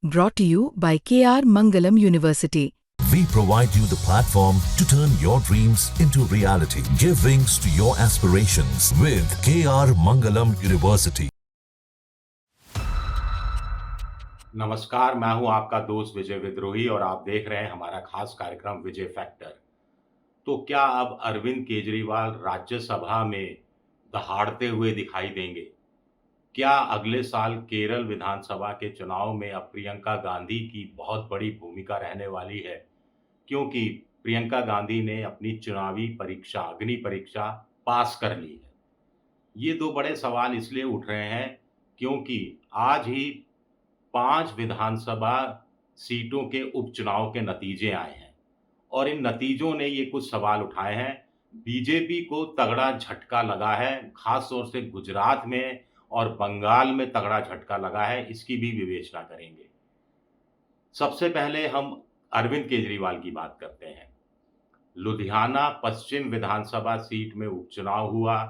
brought to you by KR Mangalam University. We provide you the platform to turn your dreams into reality. Give wings to your aspirations with KR Mangalam University. नमस्कार, मैं हूं आपका दोस्त विजय विद्रोही और आप देख रहे हैं हमारा खास कार्यक्रम विजय फैक्टर। तो क्या अब अरविंद केजरीवाल राज्यसभा में दहाड़ते हुए दिखाई देंगे? क्या अगले साल केरल विधानसभा के चुनाव में अब प्रियंका गांधी की बहुत बड़ी भूमिका रहने वाली है? क्योंकि प्रियंका गांधी ने अपनी चुनावी परीक्षा, अग्नि परीक्षा पास कर ली है। ये दो बड़े सवाल इसलिए उठ रहे हैं क्योंकि आज ही 5 विधानसभा सीटों के उपचुनाव के नतीजे आए हैं और इन नतीजों ने ये कुछ सवाल उठाए हैं। बीजेपी को तगड़ा झटका लगा है, खास तौर से गुजरात में और बंगाल में तगड़ा झटका लगा है, इसकी भी विवेचना करेंगे। सबसे पहले हम अरविंद केजरीवाल की बात करते हैं। लुधियाना पश्चिम विधानसभा सीट में उपचुनाव हुआ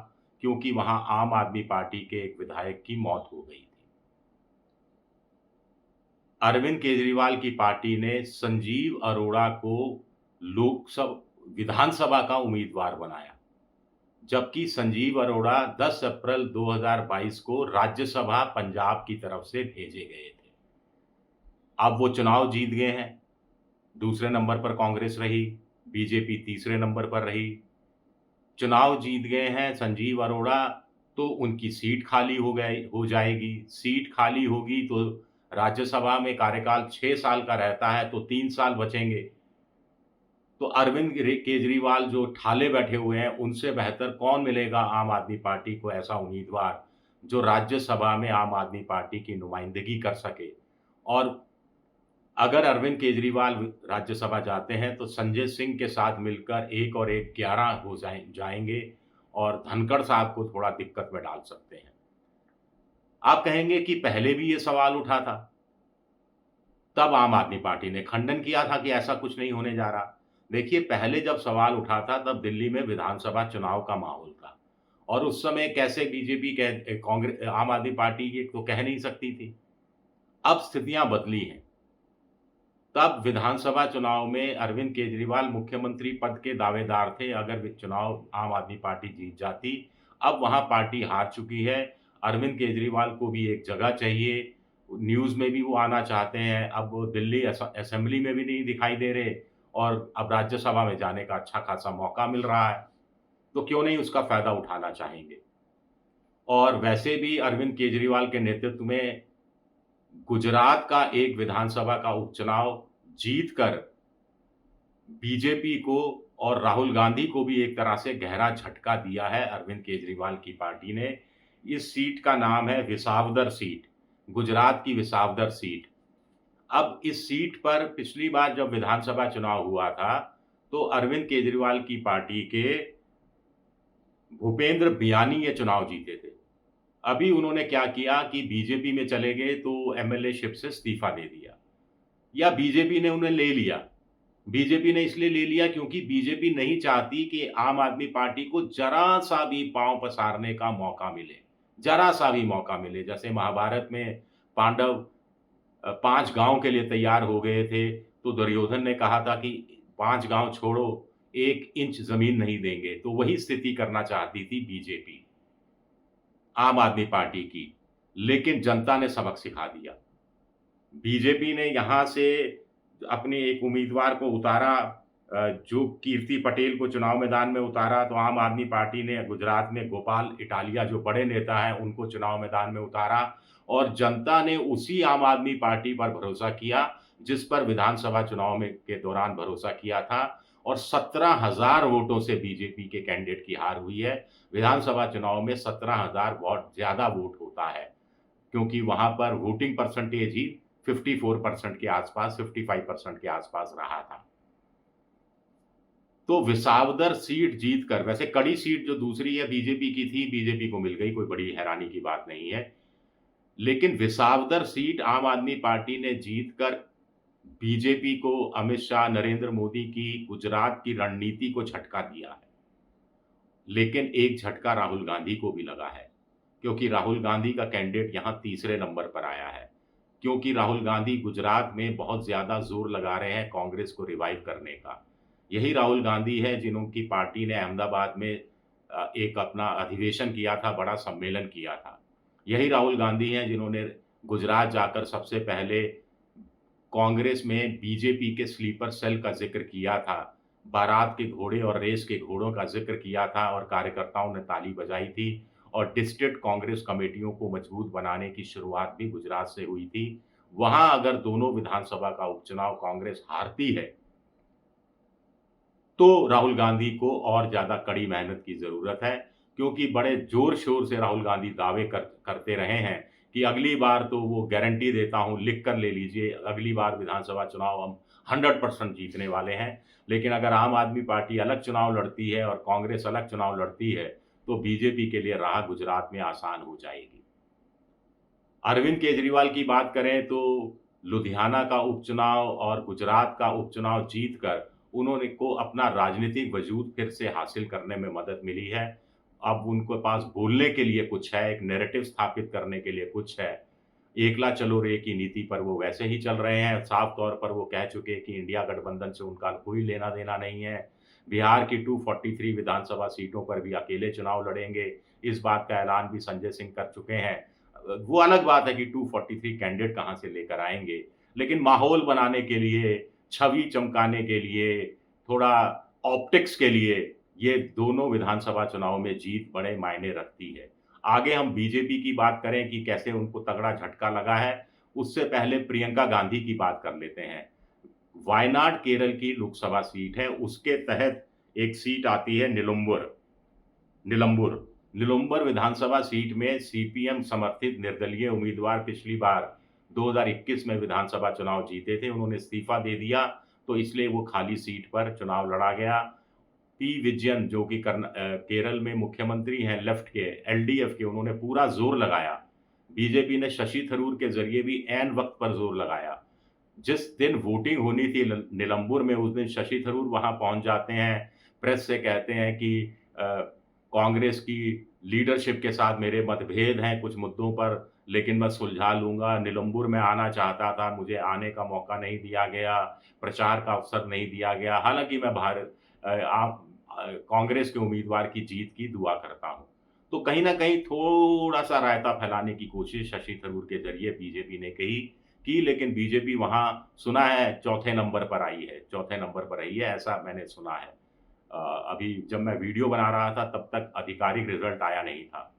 क्योंकि वहां आम आदमी पार्टी के एक विधायक की मौत हो गई थी। अरविंद केजरीवाल की पार्टी ने संजीव अरोड़ा को लोकसभा विधानसभा का उम्मीदवार बनाया, जबकि संजीव अरोड़ा 10 अप्रैल 2022 को राज्यसभा पंजाब की तरफ से भेजे गए थे। अब वो चुनाव जीत गए हैं। दूसरे नंबर पर कांग्रेस रही, बीजेपी तीसरे नंबर पर रही। चुनाव जीत गए हैं संजीव अरोड़ा, तो उनकी सीट खाली हो जाएगी। सीट खाली होगी तो राज्यसभा में कार्यकाल 6 साल का रहता है, तो 3 साल बचेंगे। तो अरविंद केजरीवाल जो ठाले बैठे हुए हैं, उनसे बेहतर कौन मिलेगा आम आदमी पार्टी को ऐसा उम्मीदवार जो राज्यसभा में आम आदमी पार्टी की नुमाइंदगी कर सके। और अगर अरविंद केजरीवाल राज्यसभा जाते हैं तो संजय सिंह के साथ मिलकर 1 और 1 11 हो जाएंगे और धनखड़ साहब को थोड़ा दिक्कत में डाल सकते हैं। आप कहेंगे कि पहले भी ये सवाल उठा था, तब आम आदमी पार्टी ने खंडन किया था कि ऐसा कुछ नहीं होने जा रहा। देखिए, पहले जब सवाल उठा था तब दिल्ली में विधानसभा चुनाव का माहौल था और उस समय कैसे बीजेपी कांग्रेस आम आदमी पार्टी ये तो कह नहीं सकती थी। अब स्थितियां बदली हैं। तब विधानसभा चुनाव में अरविंद केजरीवाल मुख्यमंत्री पद के दावेदार थे अगर चुनाव आम आदमी पार्टी जीत जाती। अब वहां पार्टी हार चुकी है। अरविंद केजरीवाल को भी एक जगह चाहिए, न्यूज़ में भी वो आना चाहते हैं। अब वो दिल्ली असेंबली में भी नहीं दिखाई दे रहे और अब राज्यसभा में जाने का अच्छा खासा मौका मिल रहा है, तो क्यों नहीं उसका फ़ायदा उठाना चाहेंगे। और वैसे भी अरविंद केजरीवाल के नेतृत्व में गुजरात का एक विधानसभा का उपचुनाव जीतकर बीजेपी को और राहुल गांधी को भी एक तरह से गहरा झटका दिया है अरविंद केजरीवाल की पार्टी ने। इस सीट का नाम है विसावदर सीट, गुजरात की विसावदर सीट। अब इस सीट पर पिछली बार जब विधानसभा चुनाव हुआ था तो अरविंद केजरीवाल की पार्टी के भूपेंद्र बियानी ये चुनाव जीते थे। अभी उन्होंने क्या किया कि बीजेपी में चले गए तो एमएलए-शिप से इस्तीफा दे दिया, या बीजेपी ने उन्हें ले लिया। बीजेपी ने इसलिए ले लिया क्योंकि बीजेपी नहीं चाहती कि आम आदमी पार्टी को जरा सा भी पांव पसारने का मौका मिले, जरा सा भी मौका मिले। जैसे महाभारत में पांडव 5 गांव के लिए तैयार हो गए थे, तो दुर्योधन ने कहा था कि 5 गांव छोड़ो, 1 इंच जमीन नहीं देंगे। तो वही स्थिति करना चाहती थी बीजेपी आम आदमी पार्टी की, लेकिन जनता ने सबक सिखा दिया। बीजेपी ने यहाँ से अपने एक उम्मीदवार को उतारा, जो कीर्ति पटेल को चुनाव मैदान में उतारा, तो आम आदमी पार्टी ने गुजरात में गोपाल इटालिया जो बड़े नेता हैं उनको चुनाव मैदान में उतारा और जनता ने उसी आम आदमी पार्टी पर भरोसा किया जिस पर विधानसभा चुनाव में के दौरान भरोसा किया था और 17,000 वोटों से बीजेपी के कैंडिडेट की हार हुई है। विधानसभा चुनाव में 17,000 वोट ज़्यादा वोट होता है क्योंकि वहां पर वोटिंग परसेंटेज ही 54% के आसपास, 55% के आसपास रहा था। तो विसावदर सीट जीतकर, वैसे कड़ी सीट जो दूसरी है बीजेपी की थी, बीजेपी को मिल गई, कोई बड़ी हैरानी की बात नहीं है। लेकिन विसावदर सीट आम आदमी पार्टी ने जीतकर बीजेपी को, अमित शाह, नरेंद्र मोदी की गुजरात की रणनीति को झटका दिया है। लेकिन एक झटका राहुल गांधी को भी लगा है क्योंकि राहुल गांधी का कैंडिडेट यहां तीसरे नंबर पर आया है क्योंकि राहुल गांधी गुजरात में बहुत ज़्यादा ज़ोर लगा रहे हैं कांग्रेस को रिवाइव करने का। यही राहुल गांधी है जिनकी पार्टी ने अहमदाबाद में एक अपना अधिवेशन किया था, बड़ा सम्मेलन किया था। यही राहुल गांधी हैं जिन्होंने गुजरात जाकर सबसे पहले कांग्रेस में बीजेपी के स्लीपर सेल का ज़िक्र किया था। बारात के घोड़े और रेस के घोड़ों का ज़िक्र किया था और कार्यकर्ताओं ने ताली बजाई थी और डिस्ट्रिक्ट कांग्रेस कमेटियों को मजबूत बनाने की शुरुआत भी गुजरात से हुई थी। वहाँ अगर दोनों विधानसभा का उपचुनाव कांग्रेस हारती है, तो राहुल गांधी को और ज़्यादा कड़ी मेहनत की ज़रूरत है, क्योंकि बड़े ज़ोर-शोर से राहुल गांधी दावे करते रहे हैं कि अगली बार तो वो गारंटी देता हूँ, लिख कर ले लीजिए, अगली बार विधानसभा चुनाव हम 100% जीतने वाले हैं। लेकिन अगर आम आदमी पार्टी अलग चुनाव लड़ती है और कांग्रेस अलग चुनाव लड़ती है, तो बीजेपी के लिए राह गुजरात में आसान हो जाएगी। अरविंद केजरीवाल की बात करें तो लुधियाना का उपचुनाव और गुजरात का उपचुनाव जीतकर उन्होंने को अपना राजनीतिक वजूद फिर से हासिल करने में मदद मिली है। अब उनके पास बोलने के लिए कुछ है, एक नैरेटिव स्थापित करने के लिए कुछ है। एकला चलो रे की नीति पर वो वैसे ही चल रहे हैं। साफ तौर पर वो कह चुके कि इंडिया गठबंधन से उनका कोई लेना-देना नहीं है। बिहार की 243 विधानसभा सीटों पर भी अकेले चुनाव लड़ेंगे, इस बात का ऐलान भी संजय सिंह कर चुके हैं। वो अलग बात है कि 243 कैंडिडेट कहाँ से लेकर आएँगे, लेकिन माहौल बनाने के लिए, छवि चमकाने के लिए, थोड़ा ऑप्टिक्स के लिए ये दोनों विधानसभा चुनाव में जीत बड़े मायने रखती है। आगे हम बीजेपी की बात करें कि कैसे उनको तगड़ा झटका लगा है, उससे पहले प्रियंका गांधी की बात कर लेते हैं। वायनाड केरल की लोकसभा सीट है, उसके तहत एक सीट आती है निलंबुर। निलंबुर विधानसभा सीट में सीपीएम समर्थित निर्दलीय उम्मीदवार पिछली बार 2021 में विधानसभा चुनाव जीते थे, उन्होंने इस्तीफा दे दिया, तो इसलिए वो खाली सीट पर चुनाव लड़ा गया। पी विजयन जो कि केरल में मुख्यमंत्री हैं लेफ्ट के, एलडीएफ के, उन्होंने पूरा ज़ोर लगाया। बीजेपी ने शशि थरूर के ज़रिए भी ऐन वक़्त पर ज़ोर लगाया। जिस दिन वोटिंग होनी थी निलंबुर में, उस दिन शशि थरूर वहाँ पहुँच जाते हैं, प्रेस से कहते हैं कि कांग्रेस की लीडरशिप के साथ मेरे मतभेद हैं कुछ मुद्दों पर, लेकिन मैं सुलझा लूँगा। निलंबुर में आना चाहता था, मुझे आने का मौका नहीं दिया गया, प्रचार का अवसर नहीं दिया गया। हालाँकि मैं कांग्रेस के उम्मीदवार की जीत की दुआ करता हूँ। तो कहीं न कहीं थोड़ा-सा रायता फैलाने की कोशिश शशि थरूर के ज़रिए बीजेपी ने की, लेकिन बीजेपी वहाँ सुना है चौथे नंबर पर आई है, ऐसा मैंने सुना है। अभी जब मैं वीडियो बना रहा था तब तक आधिकारिक रिज़ल्ट आया नहीं था।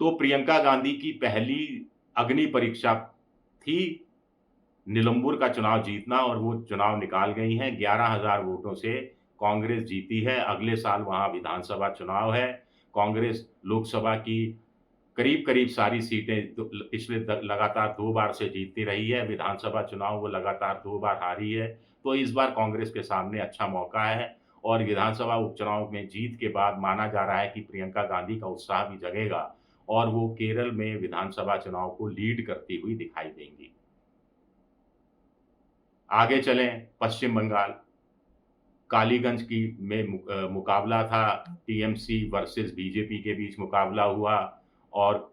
तो प्रियंका गांधी की पहली अग्नि परीक्षा थी निलंबुर का चुनाव जीतना और वो चुनाव निकाल गई हैं। 11,000 वोटों से कांग्रेस जीती है। अगले साल वहाँ विधानसभा चुनाव है। कांग्रेस लोकसभा की करीब-करीब सारी सीटें पिछले लगातार 2 बार से जीतती रही है। विधानसभा चुनाव वो लगातार 2 बार हारी है। तो इस बार कांग्रेस के सामने अच्छा मौका है और विधानसभा उपचुनाव में जीत के बाद माना जा रहा है कि प्रियंका गांधी का उत्साह भी जगेगा और वो केरल में विधानसभा चुनाव को लीड करती हुई दिखाई देंगी। आगे चलें, पश्चिम बंगाल। कालीगंज में मुकाबला था, टीएमसी वर्सेस बीजेपी के बीच मुकाबला हुआ और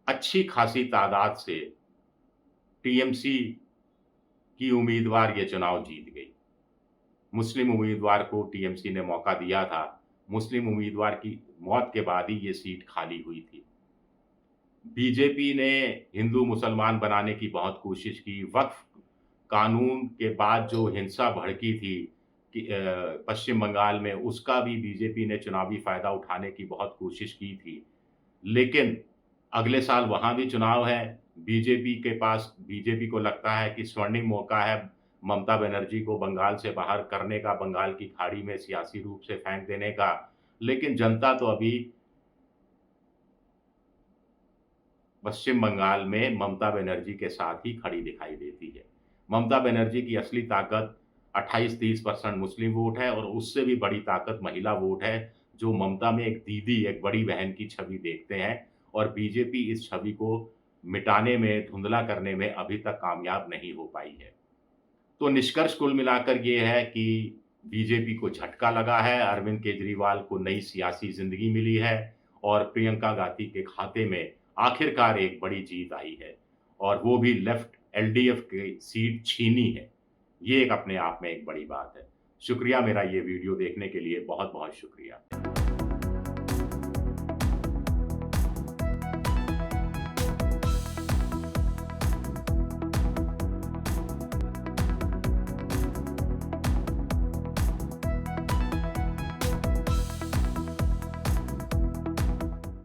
अच्छी खासी तादाद से टीएमसी की उम्मीदवार ये चुनाव जीत गई। मुस्लिम उम्मीदवार को टीएमसी ने मौका दिया था। मुस्लिम उम्मीदवार की मौत के बाद ही ये सीट खाली हुई थी। बीजेपी ने हिंदू मुसलमान बनाने की बहुत कोशिश की। वक्फ कानून के बाद जो हिंसा भड़की थी कि पश्चिम बंगाल में, उसका भी बीजेपी ने चुनावी फ़ायदा उठाने की बहुत कोशिश की थी। लेकिन अगले साल वहाँ भी चुनाव है। बीजेपी को लगता है कि स्वर्णिम मौका है ममता बनर्जी को बंगाल से बाहर करने का, बंगाल की खाड़ी में सियासी रूप से फेंक देने का। लेकिन जनता तो अभी पश्चिम बंगाल में ममता बनर्जी के साथ ही खड़ी दिखाई देती है। ममता बनर्जी की असली ताकत 28-30% मुस्लिम वोट है और उससे भी बड़ी ताकत महिला वोट है, जो ममता में एक दीदी, एक बड़ी बहन की छवि देखते हैं और बीजेपी इस छवि को मिटाने में, धुंधला करने में अभी तक कामयाब नहीं हो पाई है। तो निष्कर्ष कुल मिलाकर ये है कि बीजेपी को झटका लगा है, अरविंद केजरीवाल को नई सियासी ज़िंदगी मिली है और प्रियंका गांधी के खाते में आखिरकार एक बड़ी जीत आई है और वो भी लेफ्ट एलडीएफ की सीट छीनी है। ये एक अपने आप में एक बड़ी बात है। शुक्रिया, मेरा ये वीडियो देखने के लिए बहुत-बहुत शुक्रिया।